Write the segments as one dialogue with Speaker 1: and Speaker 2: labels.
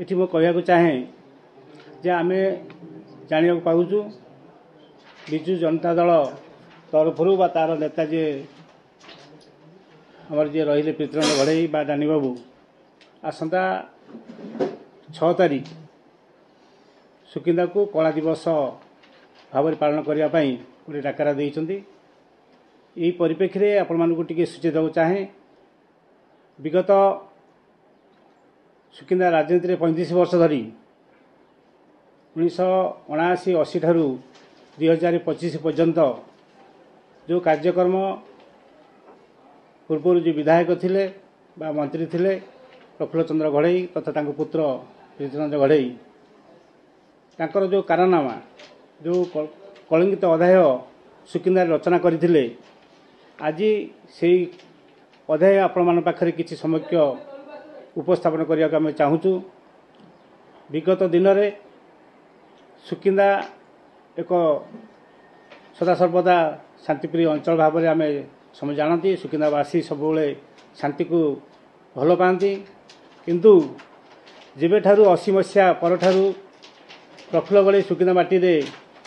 Speaker 1: ये मु कहूँ चाहे जे आम जाना पाचु विजु जनता दल तरफ तार नेता जी आमर जी रही पृथ्वीनारायण गढ़ई बा डानी बाबू आसंता 6 तारीख सुकिंदा को कला दिवस भाव पालन करने गोटे डाकरा देते यही परिप्रेक्षी में आपण मानक टी सूचित देवाक चाहे विगत सुकिंदा राजनीति 35 वर्ष धरी 1979-80 ठारू 2025 पर्यंत जो कार्यक्रम पूर्व जो विधायक थिले बा मंत्री थिले प्रफुल्ल चंद्र गढ़ई तथा पुत्र पृथ्वीनारायण गढ़ई तांकर जो कारनामा जो कलंकित अध्याय सुकिंदा रचना करथिले आज से अध्याय आपण मान पाखरे किछि समक्ष उपस्थापन करने को आम चाहूँ। विगत दिन में सुकिंदा एक सदासर्वदा शांतिप्रिय अंचल भाव में आम समझ जानती सुकिंदावासी सब शांति को भल पाती किंतु जेबे ठारू 80 मसीहा पर ठारू प्रफुल्ल गढ़ई सुकिंदा माटी रे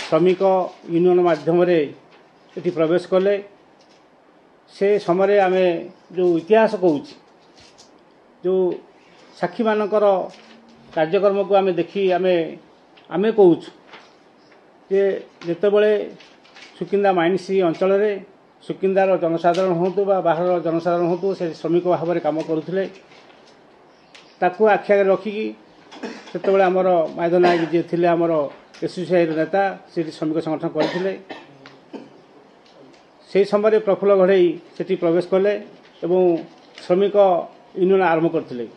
Speaker 1: श्रमिक यूनियन माध्यम ये प्रवेश कले से समय आम जो इतिहास कहूँ जो साक्षी मानकर कार्यक्रम को आम देखी आम कहूँ जे जितेबले सुकिंदा माइंसी अंचल सुकिंदार जनसाधारण हूँ बा बाहर जनसाधारण हूँ से श्रमिक भाव में कम करुले ताकू आखि आगे रखिकी से आमर माधव नायक जी थे आमर एसोसीआई नेता से श्रमिक संगठन करते से समय प्रफुल्ल गढ़ई से प्रवेश कले एवं श्रमिक यूनियन आरंभ करते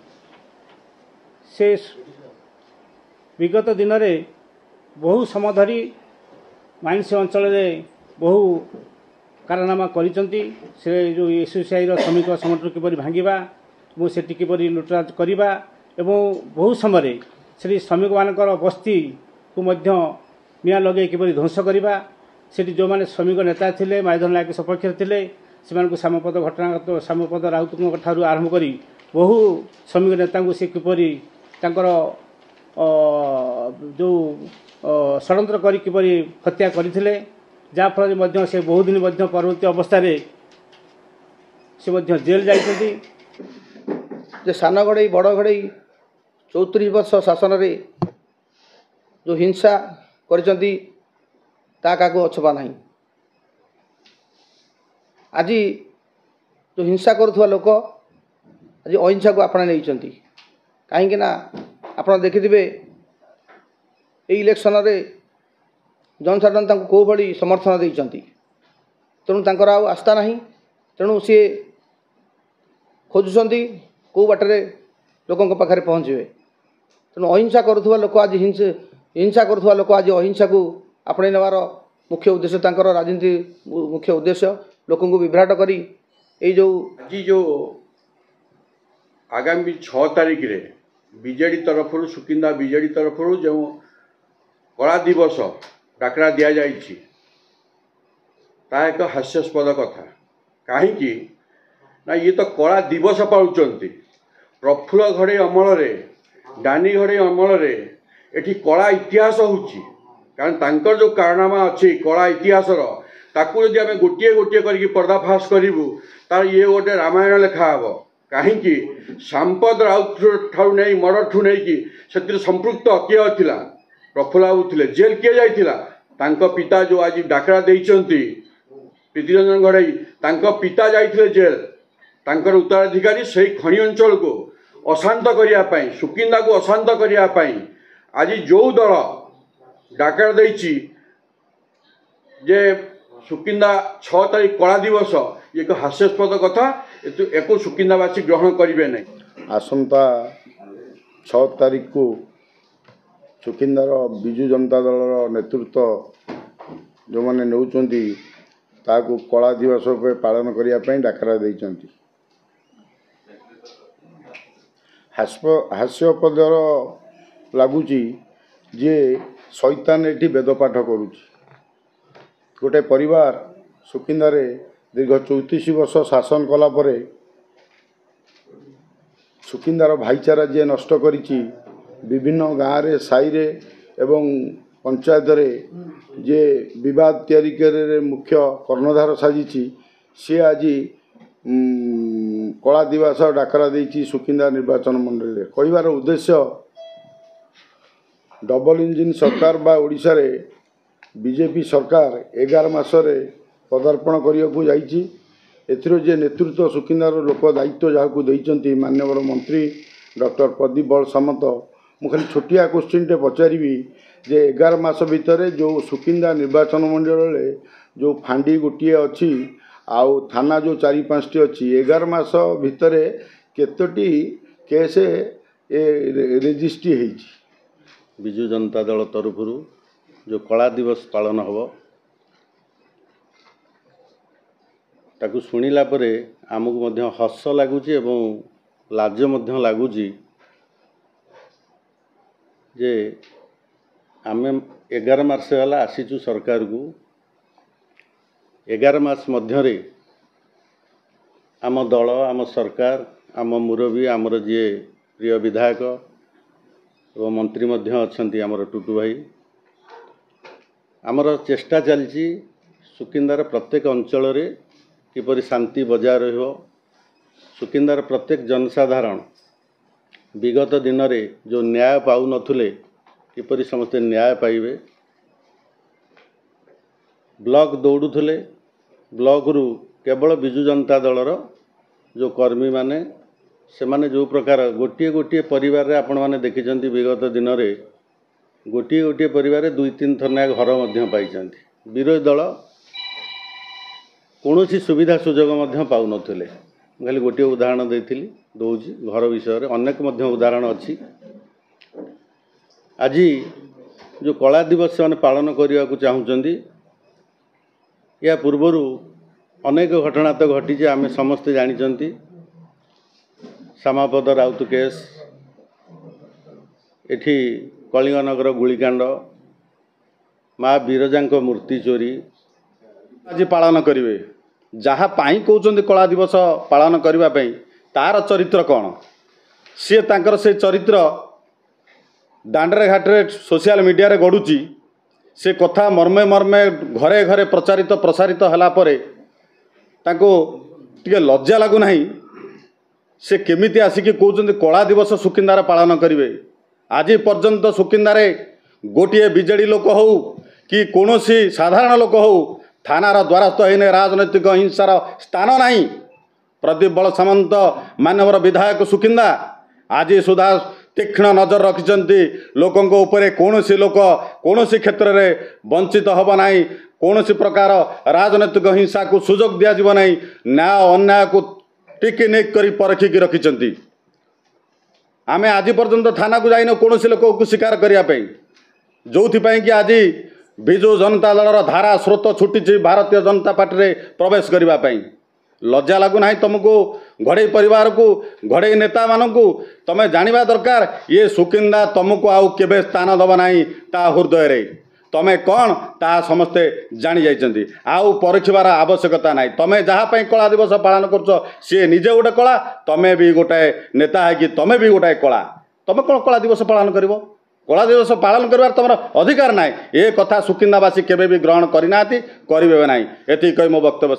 Speaker 1: से विगत दिन में बहु समय धरी माइंस अंचल बहु कारनामा करिसंती से जो एसोसीआई श्रमिक संगठन किपरि भांगिबा और से किपरि लुटराज करवा एवं बहु समय से श्रमिक मानकर बस्ती को मध्य निया लगे किपरि ध्वंस करवा से जो मैंने श्रमिक नेता थिले माधव नायक सपक्ष थे से श्यामपद घटना श्यामपद राउत ठारू आरंभ कर बहु श्रमिक नेता को से किपरि तांकर जो षड्यंत्र करी किपरि हत्या करथिले जाफल से बहुत दिन परवर्ती अवस्था से जेल जाइछथि
Speaker 2: जे सान गढ़ई बड़ गढ़ई 34 वर्ष शासन रे जो हिंसा करचंती ता काको अछपा नहीं। आज जो हिंसा करुवा लोक आज अहिंसा को आपणा नहीं कहीं आप देखिथे इलेक्शन रे जनसाधारण कौ भाई समर्थन देती तेणु तांकर आउ आस्था नहीं तेणु सी खोजुंट कौ बाटे लोकों पाखे पहुँचे तेणु अहिंसा करुवा लोक आज हिंसा करुवा लोक आज अहिंसा को आपणे नेवार मुख्य उद्देश्य तांकर राजनीति मुख्य उद्देश्य लोकों को विभ्राट करी
Speaker 3: जो आगामी 6 तारीख रे बीजेडी तरफ सुकिंदा बीजेडी तरफ जो कला दिवस डाकरा दि जाइछि ता एक हास्यास्पद कथा कहीं ना ये तो कला दिवस पाउचंती प्रफुल्ल गढ़ई अमल रे डानी गढ़ई अमल रे एठी कला इतिहास होउछि कारण तांकर जो कारनामा अच्छी कला इतिहास ताकू यदि आम गोटे गोटे करके पर्दाफाश करूँ तार ये गोटे रामायण लेखा हे कहीं श्यामपद राउत ठारू नहीं मर्डर ठू नहीं से संपृक्त किए थिला प्रफुल्ल बाबू थे जेल किए जाइथिला तांको पिता जो आज डाकरा देइचंती पृथ्वीनारायण गढ़ई तांको पिता जाइथिले जेल तांकर उत्तराधिकारी से खनि अंचल को अशांत करने सुकिंदा को अशांत करने आज जो दल डाकरा देइची जे सुकिंदा 6 तारीख कला दिवस एक हास्यास्पद कथा एक सुकिंदावासी ग्रहण करेंगे नहीं।
Speaker 4: आसंता 6 तारीख को सुकिंदार विजु जनता दल नेतृत्व जो मैंने नौकरी ताकू कला दिवस पालन करने डाकरा देइचंती हास्यपदर लगुच जे शैतान एठी वेद पाठ करुच्ची गोटे परिवार सुकिंदारे दीर्घ 34 वर्ष शासन कला परे सुकिंदार भाईचारा जी नष्ट करिछि विभिन्न गाँव रे साई रे एवं पंचायत रे जे विवाद तैयारी करे मुख्य कर्णधार साजिची सी आज कला दिवस डाकरा देती सुकिंदा निर्वाचन मंडल कहबार उद्देश्य डबल इंजिन सरकार बा ओडिशा रे बीजेपी सरकार 11 मासरे पदार्पण करने को जाइए एथिरो जे नेतृत्व सुकिंदार लोक दायित्व जहाँ देइचंती माननीय मंत्री डॉक्टर प्रदीप बल सामंत मु खाली छोटिया क्वेश्चन टे पचारि जे 11 मास भितर जो सुकिंदा निर्वाचन मंडल जो फांडी गोटे अच्छी आउ थाना जो 4-5 टी अच्छी 11 मास भितर केतोटी केस रेजिस्ट्री होईची
Speaker 5: विजु जनता दल तरफ जो कला दिवस पालन हम ताकू शुणिला परे आमको मध्य हस लगुच एवं लाज मध्य लगुच जे आमे 11 मास है आसीचु सरकार को 11 मास मध्य आम दल आम सरकार आम मुरबी आमर जी प्रिय विधायक एवं मंत्री मध्य अच्छंती आमर टुटू भाई आमर चेष्टा चलती सुकिंदार प्रत्येक अंचल रे किपरि शांति बजाय रहिबो सुकिंदार प्रत्येक जनसाधारण विगत दिन रे जो न्याय पाउ नथुले किपरि समस्ते न्याय पाइबे ब्लॉक दौड़ुले ब्लॉक रु केवल विजु जनता दलर जो कर्मी माने से माने जो प्रकार गोटे गोटे परिवार रे आपण माने देखिचंती विगत दिन रे गोटे गोटे परिवार 2-3 थर घर मध्य पाइचंती विरोधी दल कौन सुविधा सुजोग मध्य पाउ नथुले खाली गोटे उदाहरण देइथिली दौजी घर विषय रे अनेक मध्य उदाहरण अच्छी आज जो कला दिवस से पालन करने को चाहूँगी या पूर्वर अनेक घटना तो घटी आम समस्ते जानी श्यामापद राउत केस एठी कलिंगनगर गुलिकांड माँ बिरजा मूर्ति चोरी आज पालन करेंगे जहाँ कहते कला दिवस पालन करने तार चरित्र कौन सी तांकर से चरित्र दांडरे घाटे सोशल मीडिया रे गड़ुची से कथा मर्मे मर्मे घरे घरे प्रचारित प्रसारित हला परे ताको टिके लज्जा लागू नहीं से केमिति आसिकी कहते कला दिवस सुकिंदार पालन करेंगे आज पर्यंत सुकिंदारे गोटे बीजेडी लोक हो कि कौन साधारण लोक हो थानार द्वारस्थ होने राजनैतिक हिंसार स्थान नहीं प्रदीप बल सामंत मानवर विधायक सुकिंदा आज सुधा तीक्ष्ण नजर रखिंट लोकों उपरे कौन लोक कौन क्षेत्र में वंचित हम ना कौन प्रकार राजनैतिक हिंसा को सुजोग दिज्व ना न्याय अन्याय को टिकी निक कर परखिक रखिंट आम आज पर्यंत थाना को जाइन कौन लोक को शिकार करने जो कि आज विजु जनता दलर धारा स्रोत छुटी भारतीय जनता पार्टी रे प्रवेश करने लज्जा लगू ना तुमको घड़े परिवार को घड़े नेता मानू तमें जाना दरकार ये सुकिंदा तुमको आउ केबे स्थान दब ना ता हृदय रे तमें कौन ता समस्ते जानी जाइछंती आउ परखिबार आवश्यकता ना तमें जहाँपाई कला दिवस पालन कर सी निजे गोटे कला तमें भी गोटे नेता है कि तमें भी गोटे कला तमें कौन कला दिवस पालन कर कला दिवस पालन कर तुम अधिकार ना ये कथा सुकिंदावासी केबे भी ग्रहण करना करेंगे ना एति कही मो वक्तव्य।